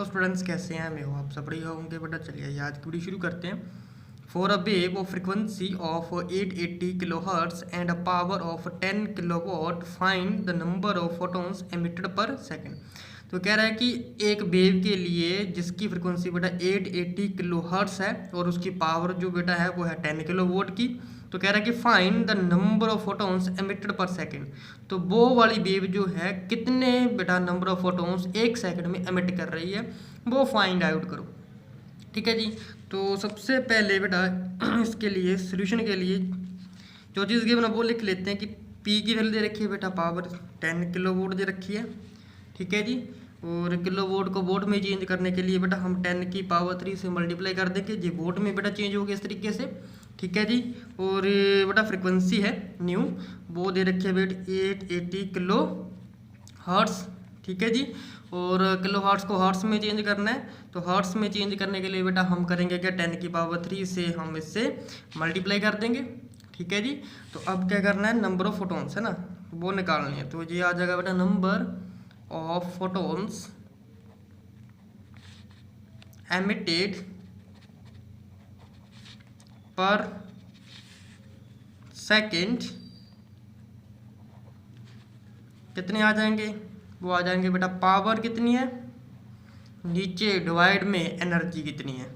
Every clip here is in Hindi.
हेलो स्टूडेंट्स, कैसे हैं? मैं हूँ, आप सब बढ़िया होंगे बेटा। चलिए आज की वीडियो शुरू करते हैं। For a wave of frequency of 880 kilohertz and a power of 10 kilowatt find the number of photons emitted पर सेकंड। तो कह रहा है कि एक वेव के लिए जिसकी फ्रिक्वेंसी बेटा 880 किलोहर्ट्ज है और उसकी पावर जो बेटा है वो है 10 किलोवाट की। तो कह रहा है कि find the number of photons emitted पर सेकंड। तो वो वाली वेव जो है कितने बेटा नंबर ऑफ फोटॉन्स एक सेकंड में एमिट कर रही है वो फाइंड आउट करो। ठीक है जी। तो सबसे पहले बेटा इसके लिए सोल्यूशन के लिए जो चीज़ गिवन है वो लिख लेते हैं कि पी की वैल्यू दे रखी है बेटा, पावर 10 किलोवाट दे रखी है। ठीक है जी। और किलोवाट को वोट में चेंज करने के लिए बेटा हम 10 की पावर 3 से मल्टीप्लाई कर देंगे जी, वोट में बेटा चेंज हो गया इस तरीके से। ठीक है जी। और बेटा फ्रिक्वेंसी है न्यू, वो दे रखी है बेट 880 किलो हर्ट्स। ठीक है जी। और किलो हर्ट्स को हर्ट्स में चेंज करना है, तो हर्ट्स में चेंज करने के लिए बेटा हम करेंगे क्या, 10 की पावर 3 से हम इससे मल्टीप्लाई कर देंगे। ठीक है जी। तो अब क्या करना है, नंबर ऑफ फोटॉन्स है ना वो निकालनी है। तो ये आ जाएगा बेटा नंबर ऑफ फोटॉन्स एमिटेड पर सेकेंड कितने आ जाएंगे, वो आ जाएंगे बेटा पावर कितनी है नीचे डिवाइड में एनर्जी कितनी है।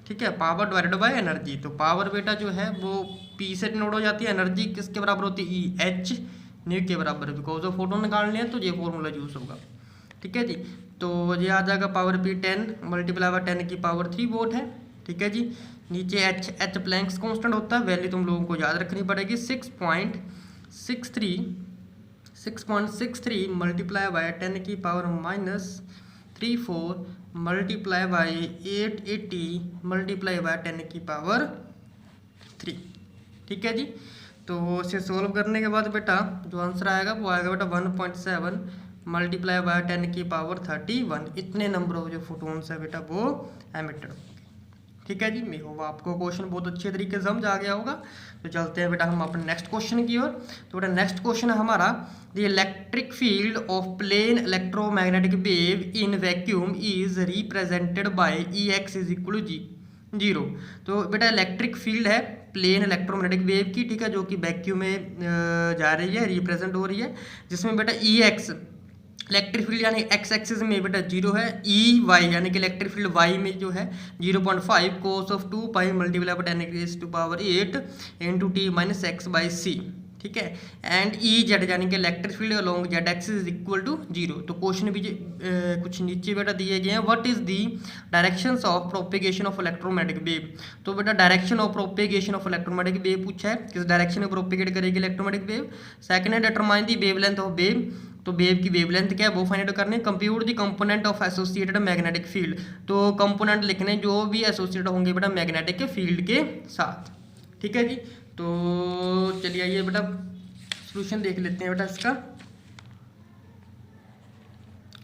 ठीक है, पावर डिवाइडेड बाय एनर्जी। तो पावर बेटा जो है वो पी से डिनोट हो जाती है, एनर्जी किसके बराबर होती है, ई एच न्यू के बराबर है। बिकॉज ऑफ फोटोन निकालने हैं तो ये फॉर्मूला यूज होगा। ठीक है जी। तो ये आ जाएगा पावर पी 10 मल्टीप्लाई बाय 10 की पावर 3 वोट है। ठीक है जी। नीचे एच प्लैंक्स कांस्टेंट होता है, वैल्यू तुम लोगों को याद रखनी पड़ेगी 6.63 मल्टीप्लाई बाय 10 की power -34 multiply by 880 multiply by 10 की पावर 3। ठीक है जी। तो इसे सोल्व करने के बाद बेटा जो आंसर आएगा वो आएगा बेटा 1.7 मल्टीप्लाई बाय 10 की पावर 31। इतने नंबर ऑफ जो फोटोन्स है बेटा वो एमिटेड। ठीक है जी। मैं होप आपको क्वेश्चन बहुत अच्छे तरीके से समझ आ गया होगा। तो चलते हैं बेटा हम अपने नेक्स्ट क्वेश्चन की ओर। तो बेटा नेक्स्ट क्वेश्चन है हमारा, the electric field of plane electromagnetic wave in vacuum is represented by E X is equal to 0। तो बेटा इलेक्ट्रिक फील्ड है प्लेन इलेक्ट्रोमैग्नेटिक वेव की, ठीक है, जो कि वैक्यूम में जा रही है, रिप्रेजेंट हो रही है, जिसमें बेटा ई एक्स इलेक्ट्रिक फील्ड यानी एक्स एक्सिस में बेटा 0 है, ई वाई यानी कि इलेक्ट्रिक फील्ड वाई में जो है 0.5 cos of 2 pi multiply by 10 raise to power 8 into t minus x by c. ठीक है। एंड ई जेड यानी कि electric field along z axis is equal to 0। तो क्वेश्चन भी कुछ नीचे बेटा दिए गए हैं, what is the directions of propagation of electromagnetic wave. तो बेटा direction of propagation of electromagnetic wave पूछा है, किस डायरेक्शन में प्रोपेगेट करेगी इलेक्ट्रोमैग्नेटिक वेव। सेकंड है determine the wavelength of wave. तो वेव की वेवलेंथ क्या है वो फाइंड आउट करनी है। Compute the component of associated magnetic field. तो कंपोनेंट लिखने जो भी एसोसिएटेड होंगे बेटा मैग्नेटिक के फील्ड के साथ। ठीक है जी। तो चलिए आइए बेटा सॉल्यूशन देख लेते हैं बेटा इसका।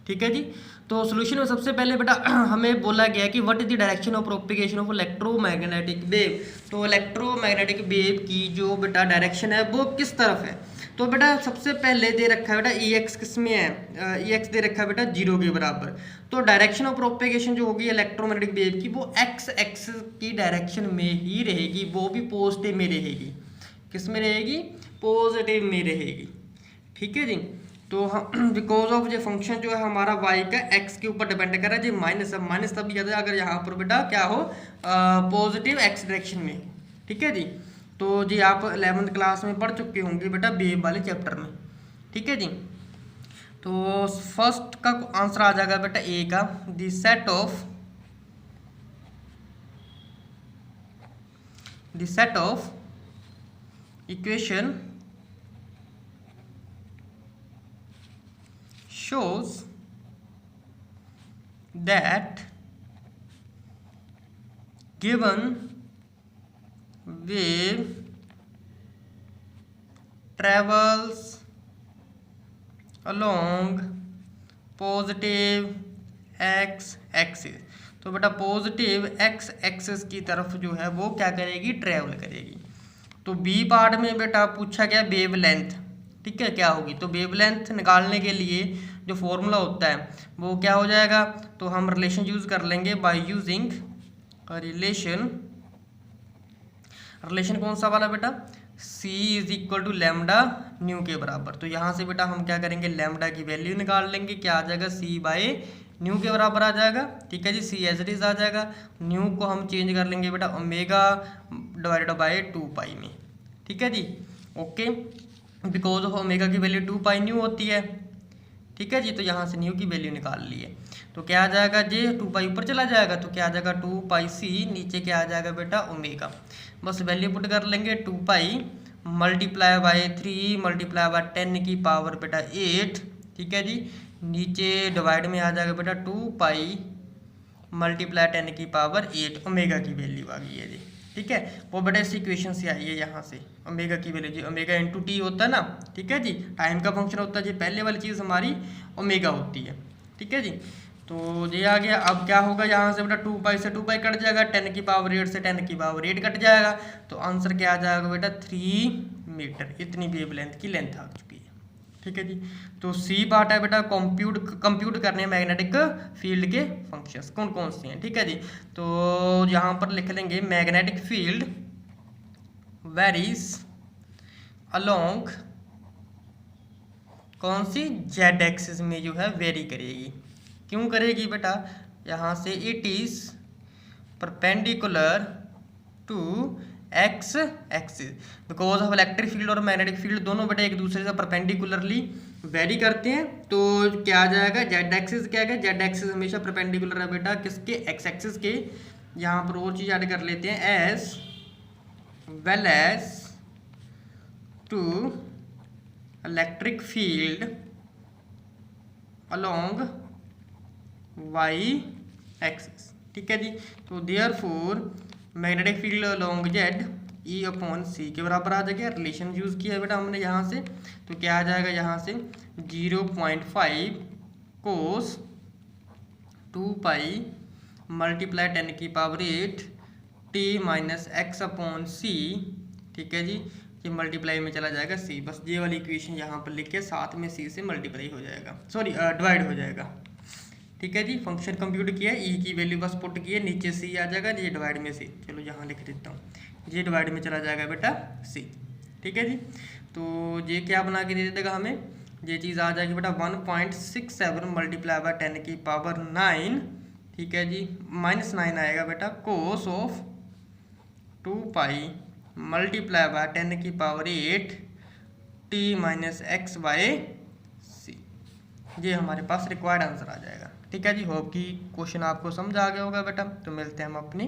ठीक है जी। तो सॉल्यूशन में सबसे पहले बेटा हमें बोला गया कि what is the direction of propagation of electromagnetic wave. तो इलेक्ट्रोमैग्नेटिक वेव की जो बेटा डायरेक्शन है वो किस तरफ है। तो बेटा सबसे पहले दे रखा है बेटा ई एक्स किस में है, ई एक्स दे रखा है बेटा 0 के बराबर। तो डायरेक्शन ऑफ प्रोपेगेशन जो होगी इलेक्ट्रोमैग्नेटिक वेव की वो एक्स एक्सिस की डायरेक्शन में ही रहेगी, वो भी पॉजिटिव में रहेगी। किस में रहेगी, पॉजिटिव में रहेगी। ठीक है जी। तो हम बिकॉज ऑफ जो फंक्शन जो है हमारा y का x के ऊपर डिपेंड कर रहा है जी, माइनस। अब माइनस तब याद है अगर यहाँ पर बेटा क्या हो, पॉजिटिव x डायरेक्शन में। ठीक है जी। तो जी आप 11th क्लास में पढ़ चुके होंगे बेटा वेव वाले चैप्टर में। ठीक है जी। तो फर्स्ट का आंसर आ जाएगा बेटा ए का, the set of equation shows that given wave travels along positive x axis। तो बेटा पॉजिटिव x एक्सिस की तरफ जो है वो क्या करेगी, ट्रेवल करेगी। तो बी पार्ट में बेटा पूछा गया वेव लेंथ। ठीक है, क्या होगी। तो वेवलेंथ निकालने के लिए जो फॉर्मूला होता है वो क्या हो जाएगा, तो हम रिलेशन यूज कर लेंगे बाय यूजिंग रिलेशन कौन सा वाला बेटा, c is equal to lambda nu के बराबर। तो यहाँ से बेटा हम क्या करेंगे, लैम्डा की वैल्यू निकाल लेंगे, क्या आ जाएगा, c बाय न्यू के बराबर आ जाएगा। ठीक है जी, c एज इट इज आ जाएगा, न्यू को हम चेंज कर लेंगे बेटा ओमेगा डिवाइडेड बाय 2 पाई में। ठीक है जी, ओके, बिकॉज ऑफ ओमेगा की वैल्यू 2 पाई न्यू होती है। ठीक है जी, तो यहाँ से न्यू की वैल्यू निकाल ली है, तो क्या आ जाएगा जी, 2 पाई ऊपर चला जाएगा तो क्या आ जाएगा 2 पाई c, नीचे क्या आ जाएगा बेटा ओमेगा। बस वैल्यू पुट कर लेंगे, 2 pi multiply bye 3 multiply by 10 की पावर बेटा 8। ठीक है जी, नीचे डिवाइड में आ जाएगा बेटा 2 पाई मल्टीप्लाई 10 की पावर 8, ओमेगा की वैल्यू आ गई है जी। ठीक है, वो बेटा इस इक्वेशन से आई है, यहाँ से ओमेगा की वैल्यू जी, ओमेगा इंटू टी होता है ना। ठीक है जी, टाइम का फंक्शन होता है जी, पहले वाली चीज़ हमारी ओमेगा होती है। ठीक है जी, तो ये आ गया। अब क्या होगा, यहाँ से बेटा 2 पाई से 2 पाई कट जाएगा, 10 की पावर 8 से 10 की पावर 8 कट जाएगा, तो आंसर क्या आ जाएगा बेटा 3 मीटर, इतनी वेवलेंथ की लेंथ आ चुकी है। ठीक है जी, तो सी पार्ट है बेटा कंप्यूट करने मैग्नेटिक फील्ड के फंक्शंस कौन कौन से हैं। ठीक है जी, तो यहाँ पर लिख लेंगे मैग्नेटिक फील्ड वेरीज अलोंग कौन सी, जेड एक्सिस में जो है वेरी करेगी। क्यों करेगी बेटा, यहाँ से it is perpendicular to X axis, because of electric field और मैग्नेटिक फील्ड दोनों बेटा एक दूसरे से परपेंडिकुलरली वेरी करते हैं। तो क्या आ जाएगा, जेड एक्सिस क्या है, जेड एक्सिस हमेशा परपेंडिकुलर है बेटा किसके, एक्स एक्सिस के। यहाँ पर और चीज ऐड कर लेते हैं, as well as to electric field along y axis. ठीक है जी, तो therefore magnetic field along z E upon c के बराबर आ जाएगा। रिलेशन यूज किया है बेटा हमने यहाँ से, तो क्या आ जाएगा, यहाँ से 0.5 कोस 2 पाई मल्टीप्लाई 10 की power 8 t minus x upon c. ठीक है जी, ये मल्टीप्लाई में चला जाएगा सी, बस ये वाली इक्वेशन यहाँ पर लिख के साथ में सी से मल्टीप्लाई हो जाएगा, सॉरी डिवाइड हो जाएगा। ठीक है जी, फंक्शन कंप्यूट किया, ई की वैल्यू बस पुट की है, नीचे सी आ जाएगा, ये डिवाइड में सी, चलो यहाँ लिख देता हूँ, ये डिवाइड में चला जाएगा बेटा सी। ठीक है जी, तो ये क्या बना के दे देगा हमें, ये चीज़ आ जाएगी बेटा 1.67 मल्टीप्लाई बाय 10 की पावर 9। ठीक है जी, -9 आएगा बेटा cos of 2 pi multiply by 10 की power 8 t minus x by c, ये हमारे पास रिक्वायर्ड आंसर आ जाएगा। ठीक है जी, होप कि क्वेश्चन आपको समझ आ गया होगा बेटा। तो मिलते हैं हम अपनी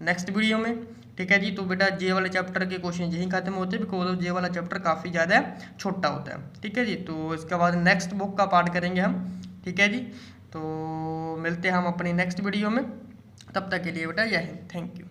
नेक्स्ट वीडियो में। ठीक है जी, तो बेटा जे वाले चैप्टर के क्वेश्चन यहीं खत्म होते हैं, बिकॉज जे वाला चैप्टर काफ़ी ज़्यादा छोटा होता है। ठीक है जी, तो इसके बाद नेक्स्ट बुक का पार्ट करेंगे हम। ठीक है जी, तो मिलते हैं हम अपनी नेक्स्ट वीडियो में, तब तक के लिए बेटा यही, थैंक यू।